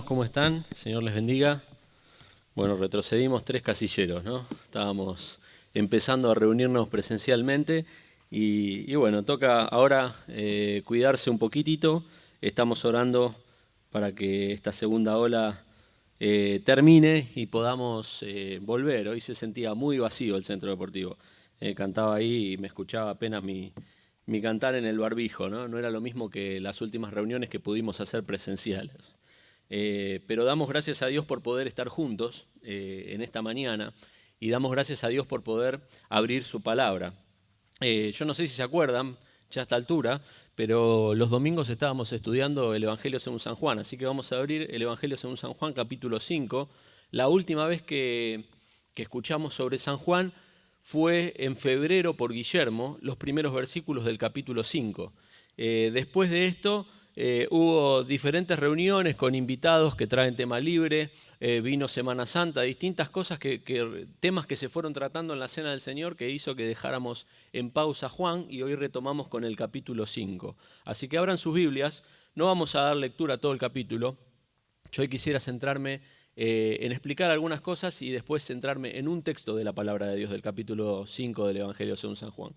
¿Cómo están? Señor les bendiga. Bueno, retrocedimos 3 casilleros, ¿no? Estábamos empezando a reunirnos presencialmente y bueno, toca ahora cuidarse un poquitito. Estamos orando para que esta segunda ola termine y podamos volver. Hoy se sentía muy vacío el centro deportivo. Cantaba ahí y me escuchaba apenas mi cantar en el barbijo, ¿no? No era lo mismo que las últimas reuniones que pudimos hacer presenciales. Pero damos gracias a Dios por poder estar juntos en esta mañana y damos gracias a Dios por poder abrir su palabra. Yo no sé si se acuerdan, ya a esta altura, pero los domingos estábamos estudiando el Evangelio según San Juan, así que vamos a abrir el Evangelio según San Juan, capítulo 5. La última vez que escuchamos sobre San Juan fue en febrero por Guillermo, los primeros versículos del capítulo 5. Después de esto hubo diferentes reuniones con invitados que traen tema libre, vino Semana Santa, distintas cosas, temas que se fueron tratando en la Cena del Señor que hizo que dejáramos en pausa Juan y hoy retomamos con el capítulo 5. Así que abran sus Biblias, no vamos a dar lectura a todo el capítulo. Yo hoy quisiera centrarme en explicar algunas cosas y después centrarme en un texto de la palabra de Dios del capítulo 5 del Evangelio según San Juan.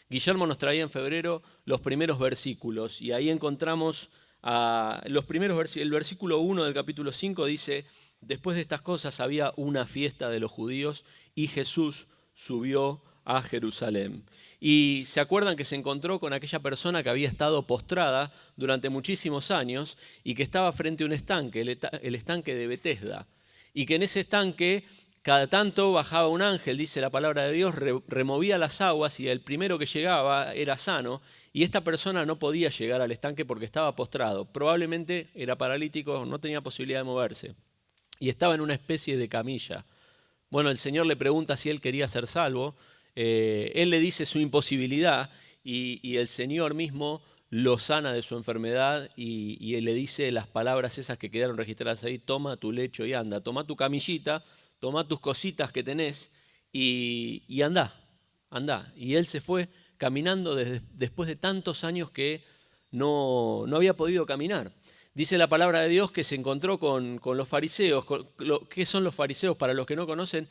Guillermo nos traía en febrero los primeros versículos y ahí encontramos el versículo 1 del capítulo 5 dice: después de estas cosas había una fiesta de los judíos y Jesús subió a Jerusalén. Y se acuerdan que se encontró con aquella persona que había estado postrada durante muchísimos años y que estaba frente a un estanque, el estanque de Betesda, y que en ese estanque cada tanto bajaba un ángel, dice la palabra de Dios, removía las aguas y el primero que llegaba era sano, y esta persona no podía llegar al estanque porque estaba postrado. Probablemente era paralítico, no tenía posibilidad de moverse, y estaba en una especie de camilla. Bueno, el Señor le pregunta si él quería ser salvo, él le dice su imposibilidad, y el Señor mismo lo sana de su enfermedad y él le dice las palabras esas que quedaron registradas ahí: toma tu lecho y anda, toma tu camillita, toma tus cositas que tenés y andá, andá. Y él se fue caminando después de tantos años que no había podido caminar. Dice la palabra de Dios que se encontró con los fariseos. ¿Qué son los fariseos? Para los que no conocen,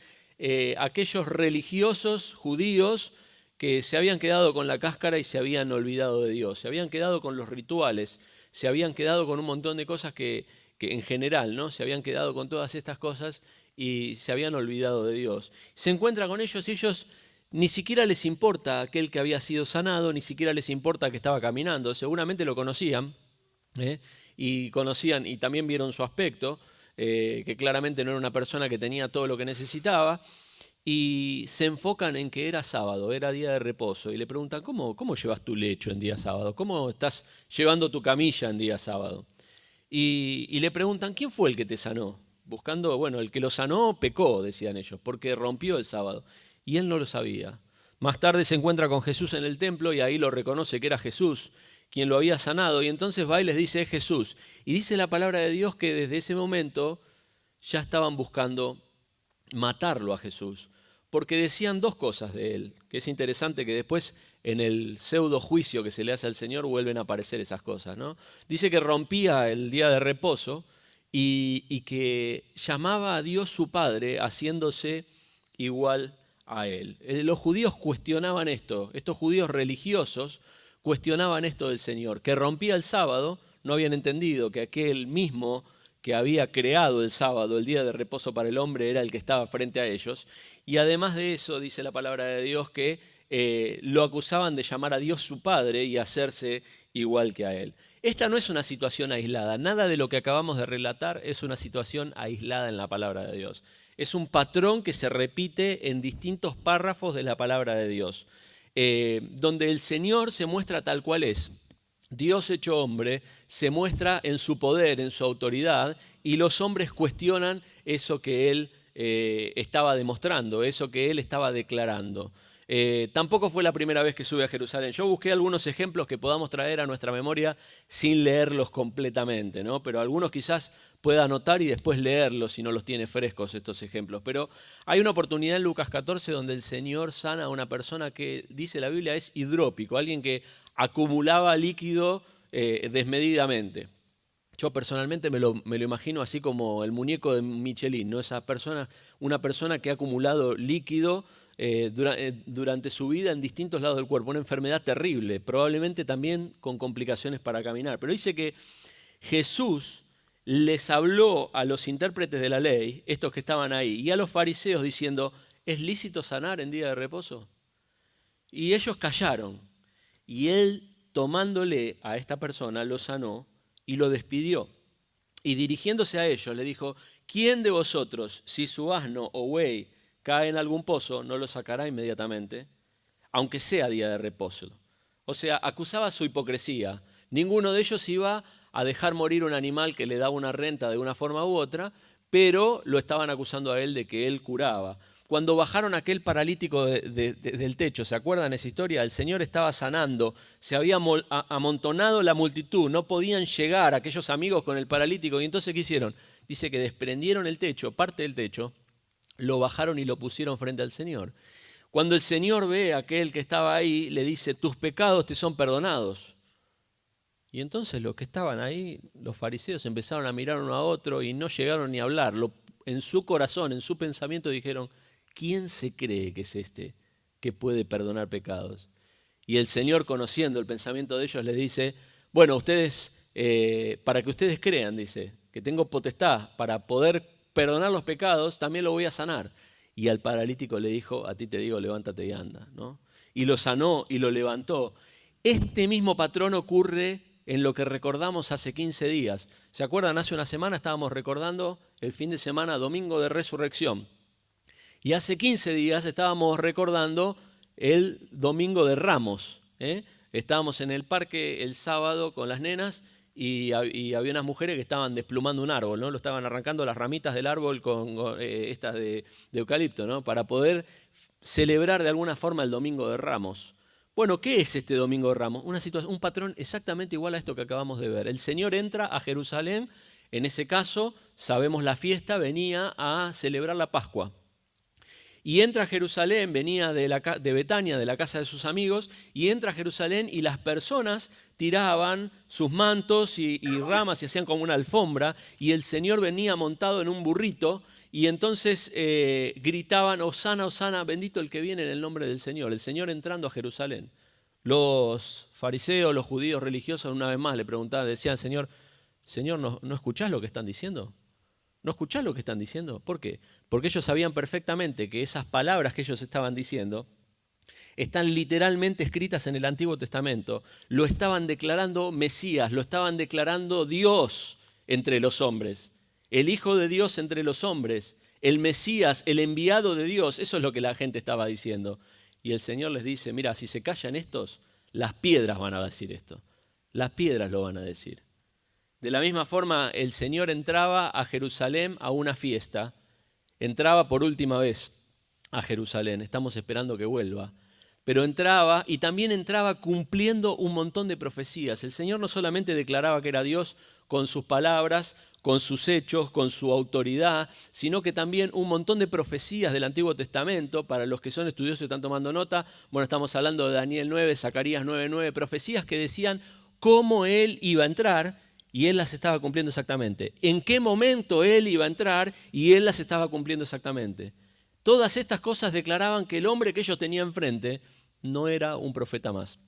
aquellos religiosos judíos que se habían quedado con la cáscara y se habían olvidado de Dios, se habían quedado con los rituales, se habían quedado con un montón de cosas que en general, ¿no? Se habían quedado con todas estas cosas y se habían olvidado de Dios. Se encuentra con ellos y ellos ni siquiera les importa aquel que había sido sanado, ni siquiera les importa que estaba caminando, seguramente lo conocían, y conocían y también vieron su aspecto, que claramente no era una persona que tenía todo lo que necesitaba, y se enfocan en que era sábado, era día de reposo, y le preguntan: ¿cómo llevas tu lecho en día sábado? ¿Cómo estás llevando tu camilla en día sábado? Y le preguntan: ¿quién fue el que te sanó? Buscando, bueno, el que lo sanó pecó, decían ellos, porque rompió el sábado. Y él no lo sabía. Más tarde se encuentra con Jesús en el templo y ahí lo reconoce que era Jesús quien lo había sanado. Y entonces va y les dice: es Jesús. Y dice la palabra de Dios que desde ese momento ya estaban buscando matarlo a Jesús, porque decían dos cosas de él, que es interesante que después en el pseudo juicio que se le hace al Señor vuelven a aparecer esas cosas, ¿no? Dice que rompía el día de reposo y que llamaba a Dios su Padre haciéndose igual a él. Los judíos cuestionaban esto, estos judíos religiosos cuestionaban esto del Señor, que rompía el sábado. No habían entendido que aquel mismo que había creado el sábado, el día de reposo para el hombre, era el que estaba frente a ellos. Y además de eso, dice la palabra de Dios, que lo acusaban de llamar a Dios su Padre y hacerse igual que a Él. Esta no es una situación aislada. Nada de lo que acabamos de relatar es una situación aislada en la palabra de Dios. Es un patrón que se repite en distintos párrafos de la palabra de Dios, donde el Señor se muestra tal cual es. Dios hecho hombre se muestra en su poder, en su autoridad, y los hombres cuestionan eso que Él estaba demostrando, eso que Él estaba declarando. Tampoco fue la primera vez que sube a Jerusalén. Yo busqué algunos ejemplos que podamos traer a nuestra memoria sin leerlos completamente, ¿no? Pero algunos quizás pueda anotar y después leerlos si no los tiene frescos estos ejemplos. Pero hay una oportunidad en Lucas 14 donde el Señor sana a una persona que, dice la Biblia, es hidrópico, alguien que acumulaba líquido desmedidamente. Yo personalmente me lo imagino así como el muñeco de Michelin, ¿no? Esa persona, una persona que ha acumulado líquido durante su vida en distintos lados del cuerpo, una enfermedad terrible, probablemente también con complicaciones para caminar. Pero dice que Jesús les habló a los intérpretes de la ley, estos que estaban ahí, y a los fariseos diciendo, ¿es lícito sanar en día de reposo? Y ellos callaron. Y él, tomándole a esta persona, lo sanó y lo despidió. Y dirigiéndose a ellos, le dijo, ¿quién de vosotros, si su asno o buey cae en algún pozo, no lo sacará inmediatamente, aunque sea día de reposo? O sea, acusaba su hipocresía. Ninguno de ellos iba a dejar morir un animal que le daba una renta de una forma u otra, pero lo estaban acusando a él de que él curaba. Cuando bajaron aquel paralítico del techo, ¿se acuerdan esa historia? El Señor estaba sanando, se había amontonado la multitud, no podían llegar aquellos amigos con el paralítico. ¿Y entonces qué hicieron? Dice que desprendieron el techo, parte del techo, lo bajaron y lo pusieron frente al Señor. Cuando el Señor ve a aquel que estaba ahí, le dice, tus pecados te son perdonados. Y entonces los que estaban ahí, los fariseos, empezaron a mirar uno a otro y no llegaron ni a hablar. En su corazón, en su pensamiento dijeron, ¿quién se cree que es este que puede perdonar pecados? Y el Señor, conociendo el pensamiento de ellos, les dice, bueno, ustedes, para que ustedes crean, dice, que tengo potestad para poder perdonar los pecados, también lo voy a sanar. Y al paralítico le dijo, a ti te digo, levántate y anda, ¿no? Y lo sanó y lo levantó. Este mismo patrón ocurre en lo que recordamos hace 15 días. ¿Se acuerdan? Hace una semana estábamos recordando el fin de semana, domingo de resurrección. Y hace 15 días estábamos recordando el domingo de Ramos. Estábamos en el parque el sábado con las nenas y había unas mujeres que estaban desplumando un árbol, ¿no? Lo estaban arrancando las ramitas del árbol con estas de eucalipto, ¿no? Para poder celebrar de alguna forma el domingo de Ramos. Bueno, ¿qué es este domingo de Ramos? Un patrón exactamente igual a esto que acabamos de ver. El Señor entra a Jerusalén, en ese caso, sabemos la fiesta, venía a celebrar la Pascua. Y entra a Jerusalén, venía de Betania, de la casa de sus amigos, y entra a Jerusalén y las personas tiraban sus mantos y ramas y hacían como una alfombra, y el Señor venía montado en un burrito, y entonces gritaban, Hosana, Hosana, bendito el que viene en el nombre del Señor, el Señor entrando a Jerusalén. Los fariseos, los judíos religiosos, una vez más le preguntaban, decían, Señor, ¿no escuchás lo que están diciendo? ¿No escuchás lo que están diciendo? ¿Por qué? Porque ellos sabían perfectamente que esas palabras que ellos estaban diciendo están literalmente escritas en el Antiguo Testamento. Lo estaban declarando Mesías, lo estaban declarando Dios entre los hombres, el Hijo de Dios entre los hombres, el Mesías, el enviado de Dios. Eso es lo que la gente estaba diciendo. Y el Señor les dice, mira, si se callan estos, las piedras van a decir esto. Las piedras lo van a decir. De la misma forma, el Señor entraba a Jerusalén a una fiesta, entraba por última vez a Jerusalén, estamos esperando que vuelva, pero entraba y también entraba cumpliendo un montón de profecías. El Señor no solamente declaraba que era Dios con sus palabras, con sus hechos, con su autoridad, sino que también un montón de profecías del Antiguo Testamento. Para los que son estudiosos y están tomando nota, bueno, estamos hablando de Daniel 9, Zacarías 9:9, profecías que decían cómo Él iba a entrar, y Él las estaba cumpliendo exactamente. ¿En qué momento Él iba a entrar? Y Él las estaba cumpliendo exactamente. Todas estas cosas declaraban que el hombre que ellos tenían enfrente no era un profeta más.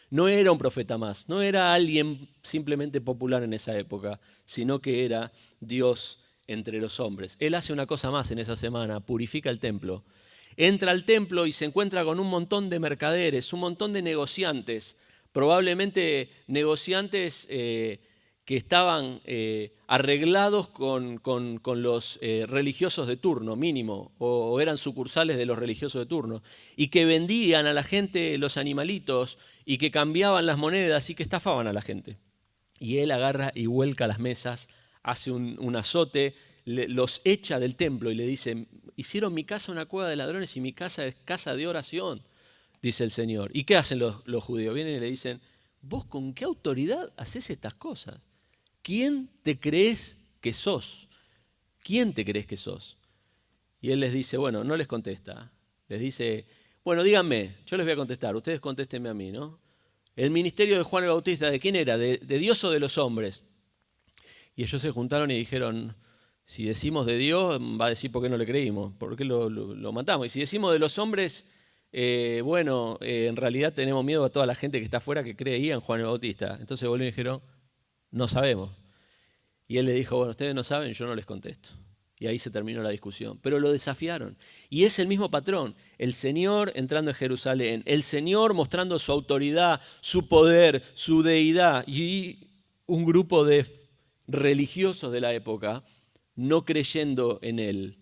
No era un profeta más, no era alguien simplemente popular en esa época, sino que era Dios entre los hombres. Él hace una cosa más en esa semana, purifica el templo. Entra al templo y se encuentra con un montón de mercaderes, un montón de negociantes, probablemente negociantes que estaban arreglados con los religiosos de turno, mínimo, o eran sucursales de los religiosos de turno, y que vendían a la gente los animalitos y que cambiaban las monedas y que estafaban a la gente. Y él agarra y vuelca las mesas, hace un azote, los echa del templo y le dice, hicieron mi casa una cueva de ladrones y mi casa es casa de oración, dice el Señor. ¿Y qué hacen los judíos? Vienen y le dicen, ¿vos con qué autoridad haces estas cosas? ¿Quién te crees que sos? ¿Quién te crees que sos? Y él les dice, bueno, no les contesta. Les dice, bueno, díganme, yo les voy a contestar, ustedes contéstenme a mí, ¿no? El ministerio de Juan el Bautista, ¿de quién era? ¿De Dios o de los hombres? Y ellos se juntaron y dijeron, si decimos de Dios, va a decir por qué no le creímos, por qué lo matamos. Y si decimos de los hombres, en realidad tenemos miedo a toda la gente que está afuera que creía en Juan el Bautista. Entonces volvieron y dijeron, no sabemos. Y él le dijo, bueno, ustedes no saben, yo no les contesto. Y ahí se terminó la discusión. Pero lo desafiaron. Y es el mismo patrón. El Señor entrando en Jerusalén. El Señor mostrando su autoridad, su poder, su deidad. Y un grupo de religiosos de la época no creyendo en Él,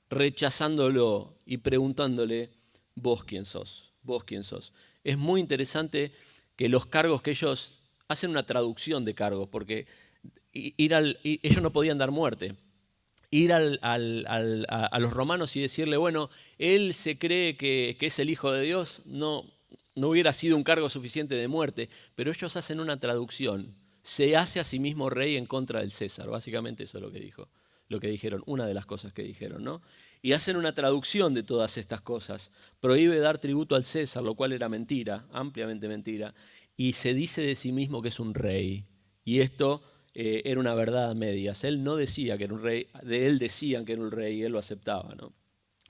rechazándolo y preguntándole, ¿vos quién sos? ¿Vos quién sos? Es muy interesante que los cargos que ellos hacen una traducción de cargos, porque ellos no podían dar muerte. Ir a los romanos y decirle, bueno, él se cree que es el Hijo de Dios, no hubiera sido un cargo suficiente de muerte, pero ellos hacen una traducción. Se hace a sí mismo rey en contra del César, básicamente eso es lo que dijeron, una de las cosas que dijeron, ¿no? Y hacen una traducción de todas estas cosas. Prohíbe dar tributo al César, lo cual era mentira, ampliamente mentira, y se dice de sí mismo que es un rey. Y esto era una verdad a medias. Él no decía que era un rey, de él decían que era un rey y él lo aceptaba, ¿no?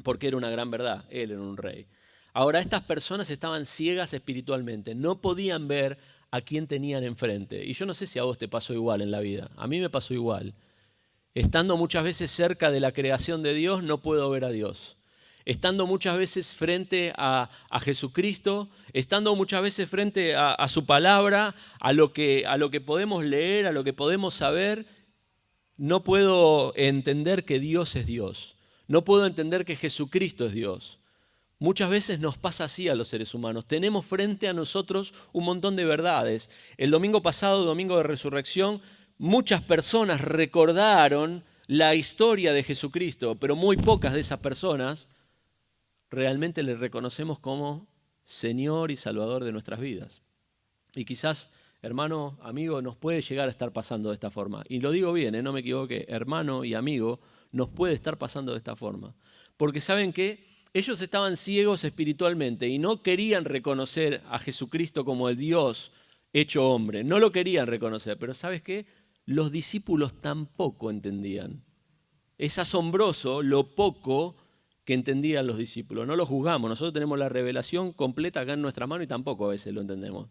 Porque era una gran verdad, él era un rey. Ahora, estas personas estaban ciegas espiritualmente, no podían ver a quién tenían enfrente. Y yo no sé si a vos te pasó igual en la vida, a mí me pasó igual. Estando muchas veces cerca de la creación de Dios, no puedo ver a Dios. Estando muchas veces frente a Jesucristo, estando muchas veces frente a su palabra, a lo que podemos leer, a lo que podemos saber, no puedo entender que Dios es Dios. No puedo entender que Jesucristo es Dios. Muchas veces nos pasa así a los seres humanos. Tenemos frente a nosotros un montón de verdades. El domingo pasado, domingo de resurrección, muchas personas recordaron la historia de Jesucristo, pero muy pocas de esas personas realmente le reconocemos como Señor y Salvador de nuestras vidas. Y quizás, hermano, amigo, nos puede llegar a estar pasando de esta forma. Y lo digo bien, no me equivoque, hermano y amigo, nos puede estar pasando de esta forma. Porque ¿saben qué? Ellos estaban ciegos espiritualmente y no querían reconocer a Jesucristo como el Dios hecho hombre. No lo querían reconocer, pero ¿sabes qué? Los discípulos tampoco entendían. Es asombroso lo poco que entendían los discípulos. No los juzgamos, nosotros tenemos la revelación completa acá en nuestra mano y tampoco a veces lo entendemos.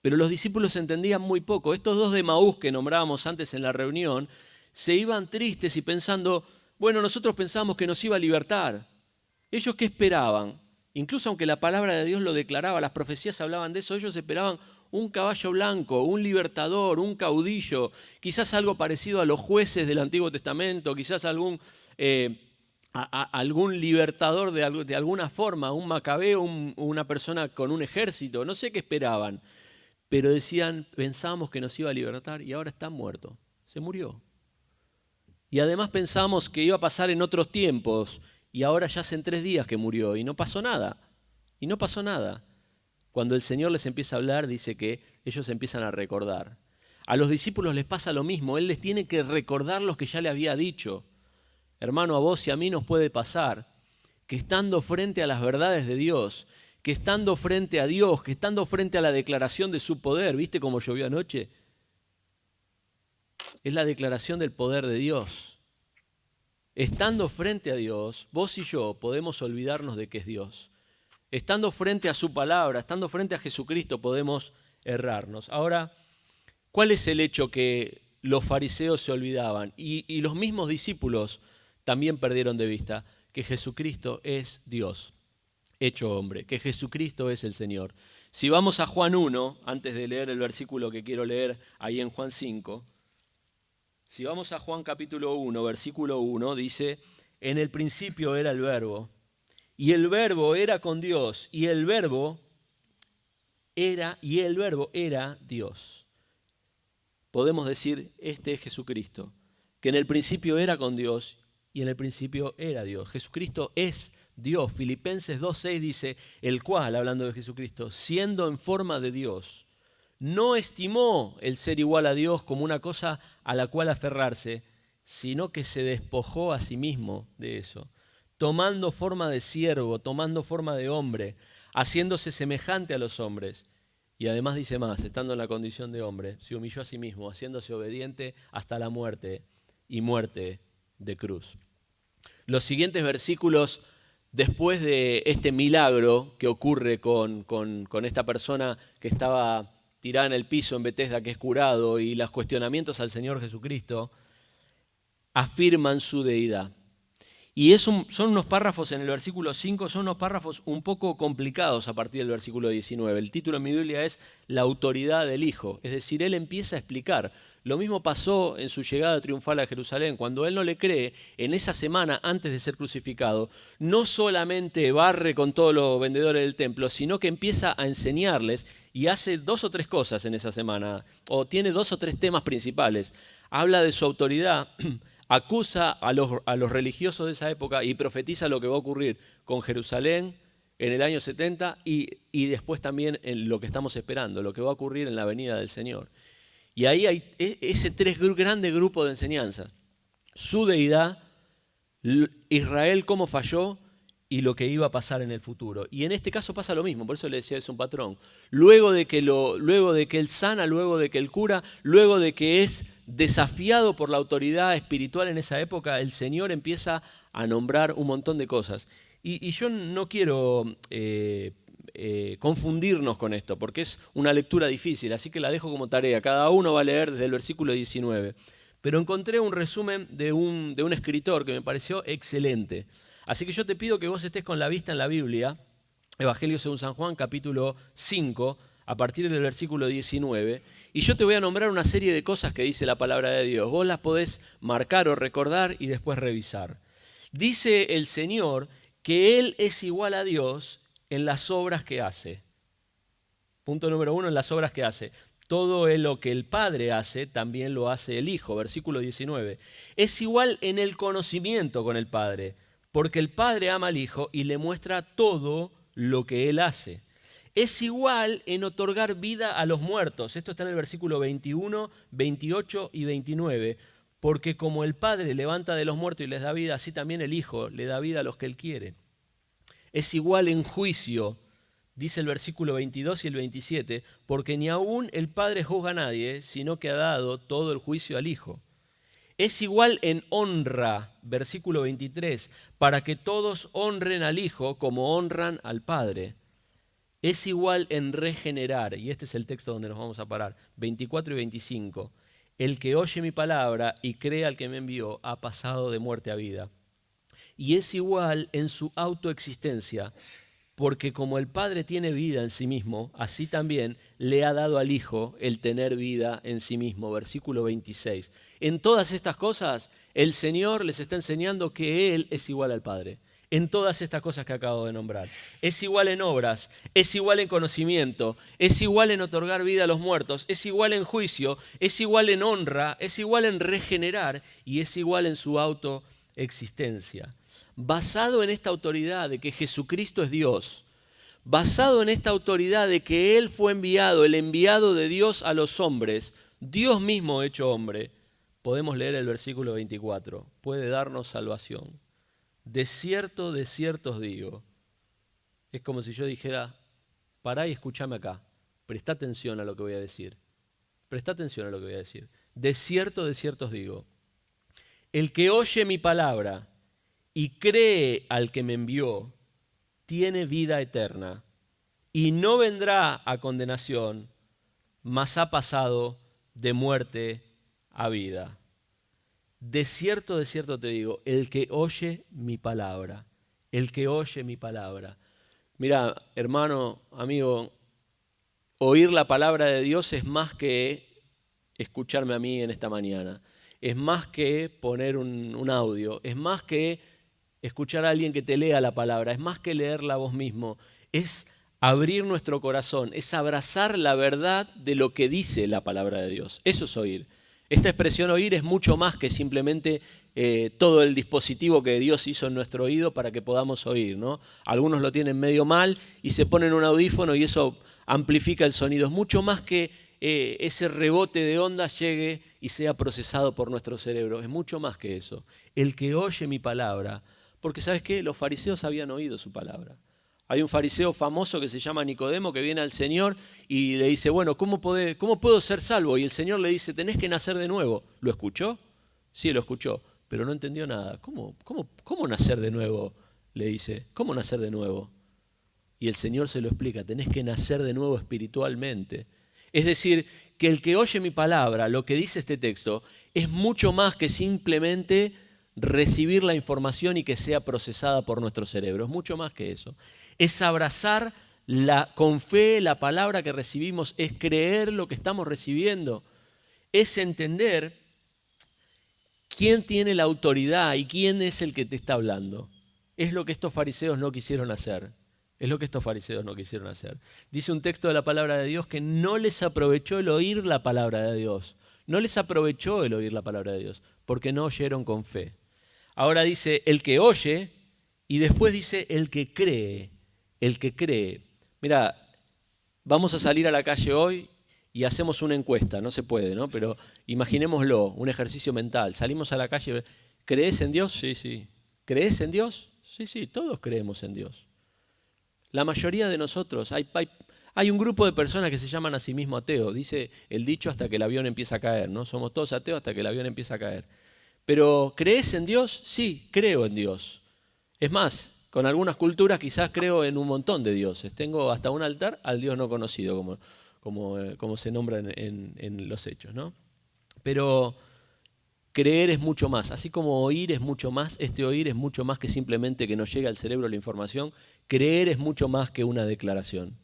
Pero los discípulos entendían muy poco. Estos dos de Emaús que nombrábamos antes en la reunión, se iban tristes y pensando, bueno, nosotros pensábamos que nos iba a libertar. ¿Ellos qué esperaban? Incluso aunque la palabra de Dios lo declaraba, las profecías hablaban de eso, ellos esperaban un caballo blanco, un libertador, un caudillo, quizás algo parecido a los jueces del Antiguo Testamento, quizás algún libertador de alguna forma, un macabeo, una persona con un ejército, no sé qué esperaban, pero decían, pensábamos que nos iba a libertar y ahora está muerto, se murió. Y además pensamos que iba a pasar en otros tiempos y ahora ya hacen 3 días que murió y no pasó nada, y no pasó nada. Cuando el Señor les empieza a hablar, dice que ellos empiezan a recordar. A los discípulos les pasa lo mismo, Él les tiene que recordar lo que ya le había dicho. Hermano, a vos y a mí nos puede pasar que estando frente a las verdades de Dios, que estando frente a Dios, que estando frente a la declaración de su poder, ¿viste cómo llovió anoche? Es la declaración del poder de Dios. Estando frente a Dios, vos y yo podemos olvidarnos de que es Dios. Estando frente a su palabra, estando frente a Jesucristo, podemos errarnos. Ahora, ¿cuál es el hecho que los fariseos se olvidaban? Y los mismos discípulos también perdieron de vista que Jesucristo es Dios, hecho hombre, que Jesucristo es el Señor. Si vamos a Juan 1, antes de leer el versículo que quiero leer ahí en Juan 5, si vamos a Juan capítulo 1, versículo 1, dice, en el principio era el Verbo, y el Verbo era con Dios, y el Verbo era Dios. Podemos decir, este es Jesucristo, que en el principio era con Dios, y en el principio era Dios. Jesucristo es Dios. Filipenses 2:6 dice, el cual, hablando de Jesucristo, siendo en forma de Dios, no estimó el ser igual a Dios como una cosa a la cual aferrarse, sino que se despojó a sí mismo de eso, tomando forma de siervo, tomando forma de hombre, haciéndose semejante a los hombres, Y además dice más, estando en la condición de hombre, se humilló a sí mismo, haciéndose obediente hasta la muerte y muerte de cruz. Los siguientes versículos, después de este milagro que ocurre con esta persona que estaba tirada en el piso en Betesda, que es curado, y los cuestionamientos al Señor Jesucristo, afirman su deidad. Y son unos párrafos en el versículo 5, son unos párrafos un poco complicados a partir del versículo 19. El título en mi Biblia es La autoridad del Hijo. Es decir, él empieza a explicar. Lo mismo pasó en su llegada triunfal a Jerusalén. Cuando él no le cree, en esa semana antes de ser crucificado, no solamente barre con todos los vendedores del templo, sino que empieza a enseñarles y hace 2 o 3 cosas en esa semana, o tiene 2 o 3 temas principales. Habla de su autoridad, acusa a los religiosos de esa época y profetiza lo que va a ocurrir con Jerusalén en el año 70 y después también en lo que estamos esperando, lo que va a ocurrir en la venida del Señor. Y ahí hay ese grande grupo de enseñanzas. Su deidad, Israel cómo falló y lo que iba a pasar en el futuro. Y en este caso pasa lo mismo, por eso le decía, es un patrón. Luego de que él sana, luego de que él cura, luego de que es desafiado por la autoridad espiritual en esa época, el Señor empieza a nombrar un montón de cosas. Y yo no quiero confundirnos con esto, porque es una lectura difícil, así que la dejo como tarea. Cada uno va a leer desde el versículo 19. Pero encontré un resumen de un escritor que me pareció excelente. Así que yo te pido que vos estés con la vista en la Biblia, Evangelio según San Juan, capítulo 5, a partir del versículo 19, y yo te voy a nombrar una serie de cosas que dice la palabra de Dios. Vos las podés marcar o recordar y después revisar. Dice el Señor que Él es igual a Dios en las obras que hace. Punto número 1, en las obras que hace. Todo lo que el Padre hace, también lo hace el Hijo. Versículo 19. Es igual en el conocimiento con el Padre, porque el Padre ama al Hijo y le muestra todo lo que Él hace. Es igual en otorgar vida a los muertos. Esto está en el versículo 21, 28 y 29. Porque como el Padre levanta de los muertos y les da vida, así también el Hijo le da vida a los que Él quiere. Es igual en juicio, dice el versículo 22 y el 27, porque ni aún el Padre juzga a nadie, sino que ha dado todo el juicio al Hijo. Es igual en honra, versículo 23, para que todos honren al Hijo como honran al Padre. Es igual en regenerar, y este es el texto donde nos vamos a parar, 24 y 25. El que oye mi palabra y cree al que me envió ha pasado de muerte a vida. Y es igual en su autoexistencia, porque como el Padre tiene vida en sí mismo, así también le ha dado al Hijo el tener vida en sí mismo. Versículo 26. En todas estas cosas, el Señor les está enseñando que Él es igual al Padre. En todas estas cosas que acabo de nombrar. Es igual en obras, es igual en conocimiento, es igual en otorgar vida a los muertos, es igual en juicio, es igual en honra, es igual en regenerar y es igual en su autoexistencia. Basado en esta autoridad de que Jesucristo es Dios, basado en esta autoridad de que Él fue enviado, el enviado de Dios a los hombres, Dios mismo hecho hombre, podemos leer el versículo 24, puede darnos salvación. De cierto os digo, es como si yo dijera, pará y escúchame acá, presta atención a lo que voy a decir, presta atención a lo que voy a decir. De cierto os digo, el que oye mi palabra y cree al que me envió, tiene vida eterna y no vendrá a condenación, mas ha pasado de muerte a vida. De cierto te digo, el que oye mi palabra, el que oye mi palabra. Mira, hermano, amigo, oír la palabra de Dios es más que escucharme a mí en esta mañana. Es más que poner un audio, es más que escuchar a alguien que te lea la palabra, es más que leerla vos mismo, es abrir nuestro corazón, es abrazar la verdad de lo que dice la palabra de Dios. Eso es oír. Esta expresión oír es mucho más que simplemente todo el dispositivo que Dios hizo en nuestro oído para que podamos oír, ¿no? Algunos lo tienen medio mal y se ponen un audífono y eso amplifica el sonido. Es mucho más que ese rebote de onda llegue y sea procesado por nuestro cerebro. Es mucho más que eso. El que oye mi palabra. Porque ¿sabes qué? Los fariseos habían oído su palabra. Hay un fariseo famoso que se llama Nicodemo que viene al Señor y le dice, bueno, ¿cómo puedo ser salvo? Y el Señor le dice, tenés que nacer de nuevo. ¿Lo escuchó? Sí, lo escuchó, pero no entendió nada. ¿Cómo nacer de nuevo? Le dice, ¿cómo nacer de nuevo? Y el Señor se lo explica, tenés que nacer de nuevo espiritualmente. Es decir, que el que oye mi palabra, lo que dice este texto, es mucho más que simplemente recibir la información y que sea procesada por nuestro cerebro. Es mucho más que eso. Es abrazar con fe la palabra que recibimos, es creer lo que estamos recibiendo, es entender quién tiene la autoridad y quién es el que te está hablando. Es lo que estos fariseos no quisieron hacer. Es lo que estos fariseos no quisieron hacer. Dice un texto de la palabra de Dios que no les aprovechó el oír la palabra de Dios. No les aprovechó el oír la palabra de Dios, porque no oyeron con fe. Ahora dice el que oye y después dice el que cree. El que cree. Mira, vamos a salir a la calle hoy y hacemos una encuesta, no se puede, ¿no? Pero imaginémoslo, un ejercicio mental. Salimos a la calle, ¿crees en Dios? Sí, sí. ¿Crees en Dios? Sí, sí, todos creemos en Dios. La mayoría de nosotros, hay un grupo de personas que se llaman a sí mismo ateos, dice el dicho hasta que el avión empieza a caer, ¿no? Somos todos ateos hasta que el avión empieza a caer. Pero ¿crees en Dios? Sí, creo en Dios. Es más, con algunas culturas quizás creo en un montón de dioses. Tengo hasta un altar al Dios no conocido, como se nombra en los hechos, ¿no? Pero creer es mucho más, así como oír es mucho más, este oír es mucho más que simplemente que nos llegue al cerebro la información, creer es mucho más que una declaración.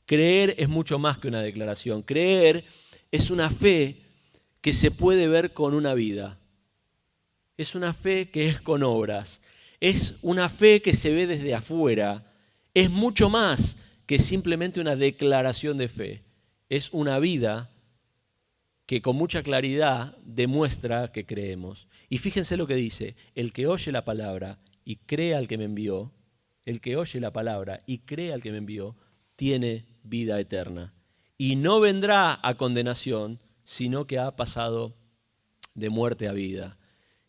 Creer es mucho más que una declaración. Creer es una fe que se puede ver con una vida. Es una fe que es con obras. Es una fe que se ve desde afuera. Es mucho más que simplemente una declaración de fe. Es una vida que con mucha claridad demuestra que creemos. Y fíjense lo que dice, el que oye la palabra y cree al que me envió, el que oye la palabra y cree al que me envió, tiene vida eterna. Y no vendrá a condenación, sino que ha pasado de muerte a vida.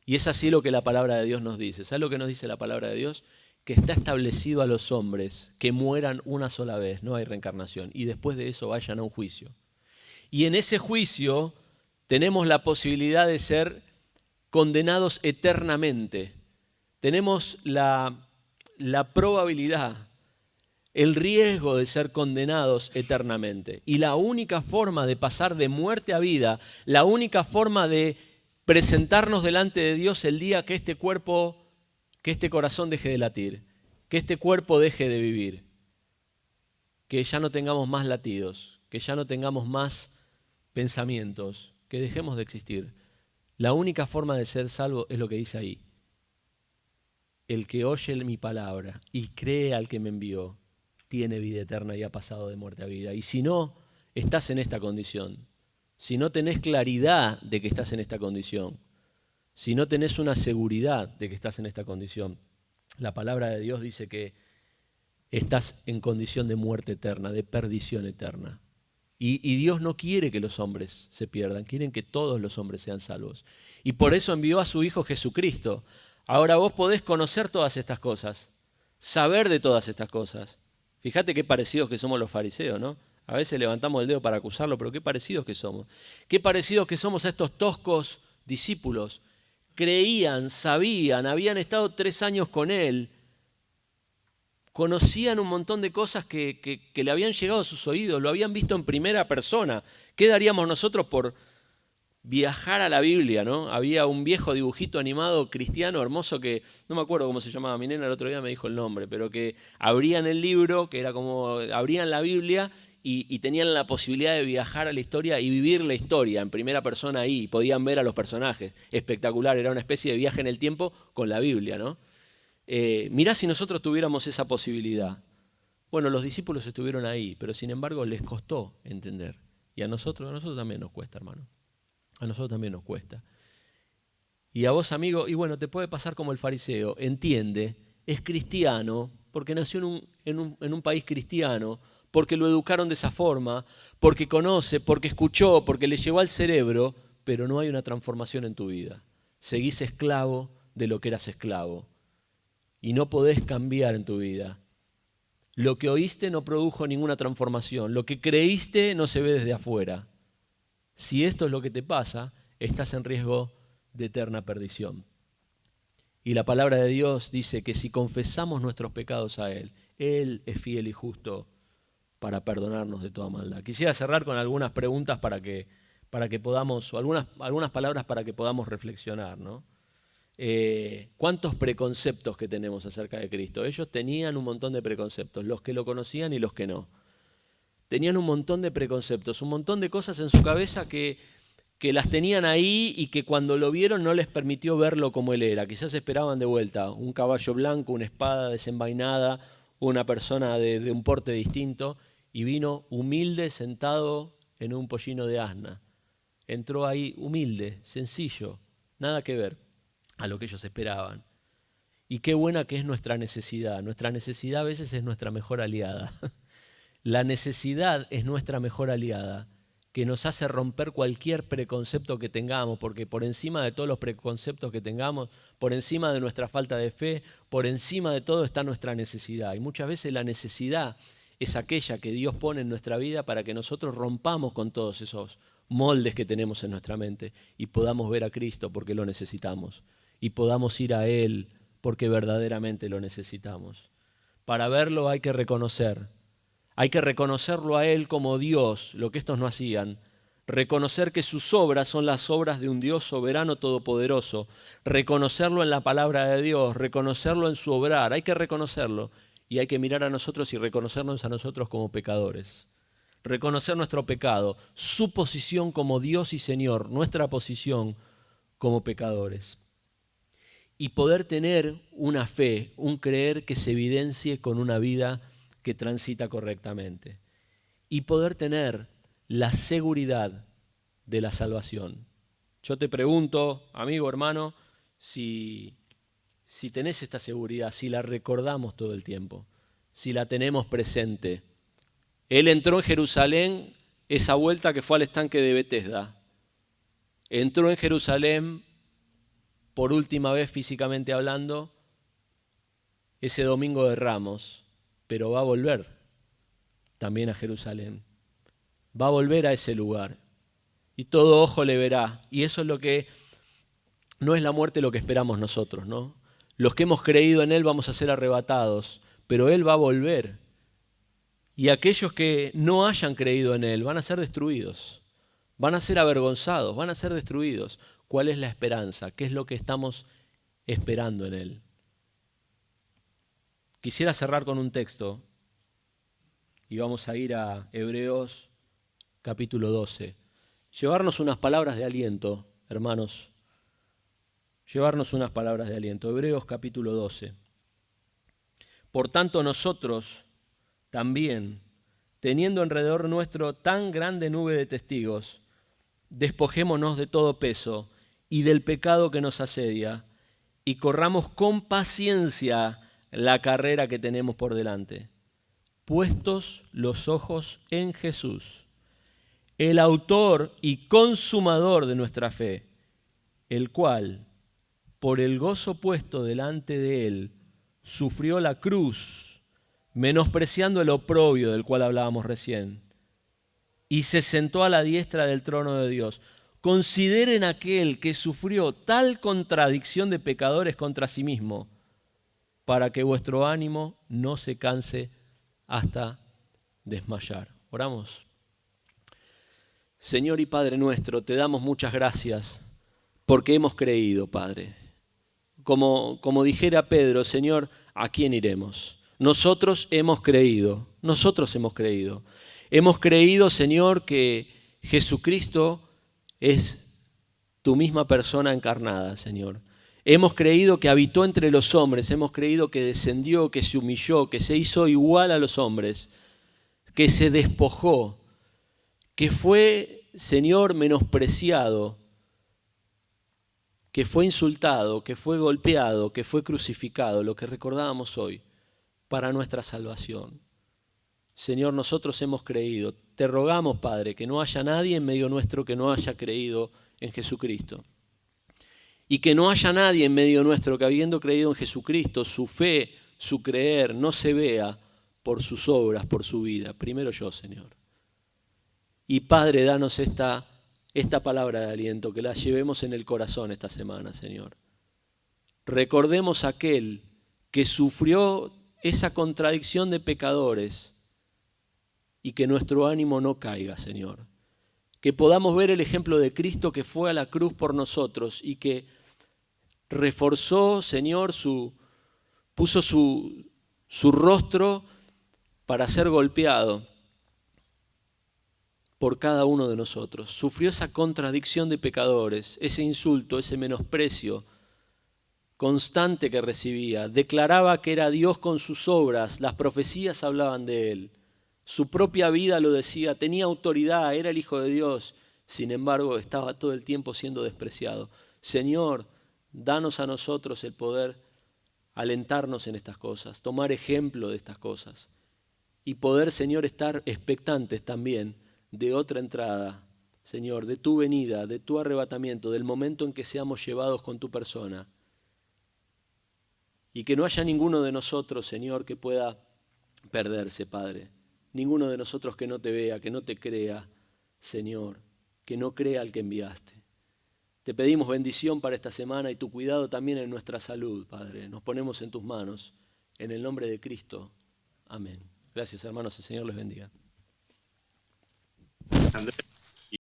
Y es así lo que la palabra de Dios nos dice. ¿Sabes lo que nos dice la palabra de Dios? Que está establecido a los hombres que mueran una sola vez, no hay reencarnación, y después de eso vayan a un juicio. Y en ese juicio tenemos la posibilidad de ser condenados eternamente. Tenemos la probabilidad, el riesgo de ser condenados eternamente. Y la única forma de pasar de muerte a vida, la única forma de presentarnos delante de Dios el día que este cuerpo, que este corazón deje de latir, que este cuerpo deje de vivir, que ya no tengamos más latidos, que ya no tengamos más pensamientos, que dejemos de existir. La única forma de ser salvo es lo que dice ahí. El que oye mi palabra y cree al que me envió, tiene vida eterna y ha pasado de muerte a vida. Y si no, estás en esta condición. Si no tenés claridad de que estás en esta condición, si no tenés una seguridad de que estás en esta condición, la palabra de Dios dice que estás en condición de muerte eterna, de perdición eterna. Y Dios no quiere que los hombres se pierdan, quieren que todos los hombres sean salvos. Y por eso envió a su Hijo Jesucristo. Ahora vos podés conocer todas estas cosas, saber de todas estas cosas. Fíjate qué parecidos que somos los fariseos, ¿no? A veces levantamos el dedo para acusarlo, pero qué parecidos que somos. Qué parecidos que somos a estos toscos discípulos. Creían, sabían, habían estado 3 años con Él, conocían un montón de cosas que le habían llegado a sus oídos, lo habían visto en primera persona. ¿Qué daríamos nosotros por viajar a la Biblia, ¿no? Había un viejo dibujito animado cristiano hermoso que, no me acuerdo cómo se llamaba, mi nena el otro día me dijo el nombre, pero que abrían el libro, que era como, abrían la Biblia y tenían la posibilidad de viajar a la historia y vivir la historia en primera persona ahí, y podían ver a los personajes. Espectacular, era una especie de viaje en el tiempo con la Biblia, ¿no? Mirá si nosotros tuviéramos esa posibilidad. Bueno, los discípulos estuvieron ahí, pero sin embargo les costó entender. Y a nosotros también nos cuesta, hermano. A nosotros también nos cuesta. Y a vos, amigo, y bueno, te puede pasar como el fariseo, entiende, es cristiano, porque nació en un país cristiano, porque lo educaron de esa forma, porque conoce, porque escuchó, porque le llegó al cerebro, pero no hay una transformación en tu vida. Seguís esclavo de lo que eras esclavo. Y no podés cambiar en tu vida. Lo que oíste no produjo ninguna transformación. Lo que creíste no se ve desde afuera. Si esto es lo que te pasa, estás en riesgo de eterna perdición. Y la palabra de Dios dice que si confesamos nuestros pecados a Él, Él es fiel y justo para perdonarnos de toda maldad. Quisiera cerrar con algunas preguntas para que podamos, o algunas palabras para que podamos reflexionar, ¿no? ¿Cuántos preconceptos que tenemos acerca de Cristo? Ellos tenían un montón de preconceptos, los que lo conocían y los que no. Tenían un montón de preconceptos, un montón de cosas en su cabeza que las tenían ahí y que cuando lo vieron no les permitió verlo como Él era. Quizás esperaban de vuelta un caballo blanco, una espada desenvainada, una persona de un porte distinto, y vino humilde sentado en un pollino de asna. Entró ahí humilde, sencillo, nada que ver a lo que ellos esperaban. Y qué buena que es nuestra necesidad. Nuestra necesidad a veces es nuestra mejor aliada. La necesidad es nuestra mejor aliada, que nos hace romper cualquier preconcepto que tengamos, porque por encima de todos los preconceptos que tengamos, por encima de nuestra falta de fe, por encima de todo está nuestra necesidad. Y muchas veces la necesidad es aquella que Dios pone en nuestra vida para que nosotros rompamos con todos esos moldes que tenemos en nuestra mente y podamos ver a Cristo porque lo necesitamos y podamos ir a Él porque verdaderamente lo necesitamos. Para verlo hay que reconocerlo a Él como Dios, lo que estos no hacían. Reconocer que sus obras son las obras de un Dios soberano todopoderoso. Reconocerlo en la palabra de Dios, reconocerlo en su obrar. Hay que reconocerlo y hay que mirar a nosotros y reconocernos a nosotros como pecadores. Reconocer nuestro pecado, su posición como Dios y Señor, nuestra posición como pecadores. Y poder tener una fe, un creer que se evidencie con una vida que transita correctamente. Y poder tener la seguridad de la salvación. Yo te pregunto, amigo, hermano, si tenés esta seguridad, si la recordamos todo el tiempo, si la tenemos presente. Él entró en Jerusalén, esa vuelta que fue al estanque de Betesda. Entró en Jerusalén por última vez físicamente hablando ese domingo de Ramos, pero va a volver también a Jerusalén. Va a volver a ese lugar y todo ojo le verá. Y eso es lo que no es la muerte lo que esperamos nosotros, ¿no? Los que hemos creído en Él vamos a ser arrebatados, pero Él va a volver. Y aquellos que no hayan creído en Él van a ser destruidos, van a ser avergonzados, van a ser destruidos. ¿Cuál es la esperanza? ¿Qué es lo que estamos esperando en Él? Quisiera cerrar con un texto y vamos a ir a Hebreos capítulo 12. Llevarnos unas palabras de aliento, hermanos. Llevarnos unas palabras de aliento. Hebreos capítulo 12. Por tanto nosotros también, teniendo alrededor nuestro tan grande nube de testigos, despojémonos de todo peso y del pecado que nos asedia, y corramos con paciencia la carrera que tenemos por delante, puestos los ojos en Jesús, el autor y consumador de nuestra fe, el cual, por el gozo puesto delante de él, sufrió la cruz, menospreciando el oprobio del cual hablábamos recién, y se sentó a la diestra del trono de Dios. Consideren aquel que sufrió tal contradicción de pecadores contra sí mismo, para que vuestro ánimo no se canse hasta desmayar. Oramos. Señor y Padre nuestro, te damos muchas gracias porque hemos creído, Padre. Como dijera Pedro, Señor, ¿a quién iremos? Nosotros hemos creído, nosotros hemos creído. Hemos creído, Señor, que Jesucristo es tu misma persona encarnada, Señor. Hemos creído que habitó entre los hombres, hemos creído que descendió, que se humilló, que se hizo igual a los hombres, que se despojó, que fue, Señor, menospreciado, que fue insultado, que fue golpeado, que fue crucificado, lo que recordábamos hoy, para nuestra salvación. Señor, nosotros hemos creído. Te rogamos, Padre, que no haya nadie en medio nuestro que no haya creído en Jesucristo. Y que no haya nadie en medio nuestro que habiendo creído en Jesucristo, su fe, su creer, no se vea por sus obras, por su vida. Primero yo, Señor. Y Padre, danos esta palabra de aliento, que la llevemos en el corazón esta semana, Señor. Recordemos a aquel que sufrió esa contradicción de pecadores y que nuestro ánimo no caiga, Señor. Que podamos ver el ejemplo de Cristo que fue a la cruz por nosotros y que reforzó, Señor, puso su rostro para ser golpeado por cada uno de nosotros. Sufrió esa contradicción de pecadores, ese insulto, ese menosprecio constante que recibía. Declaraba que era Dios con sus obras, las profecías hablaban de él. Su propia vida lo decía, tenía autoridad, era el Hijo de Dios. Sin embargo, estaba todo el tiempo siendo despreciado. Señor, danos a nosotros el poder alentarnos en estas cosas, tomar ejemplo de estas cosas y poder, Señor, estar expectantes también de otra entrada, Señor, de tu venida, de tu arrebatamiento, del momento en que seamos llevados con tu persona. Y que no haya ninguno de nosotros, Señor, que pueda perderse, Padre. Ninguno de nosotros que no te vea, que no te crea, Señor, que no crea al que enviaste. Te pedimos bendición para esta semana y tu cuidado también en nuestra salud, Padre. Nos ponemos en tus manos, en el nombre de Cristo. Amén. Gracias, hermanos. El Señor les bendiga. Andrés.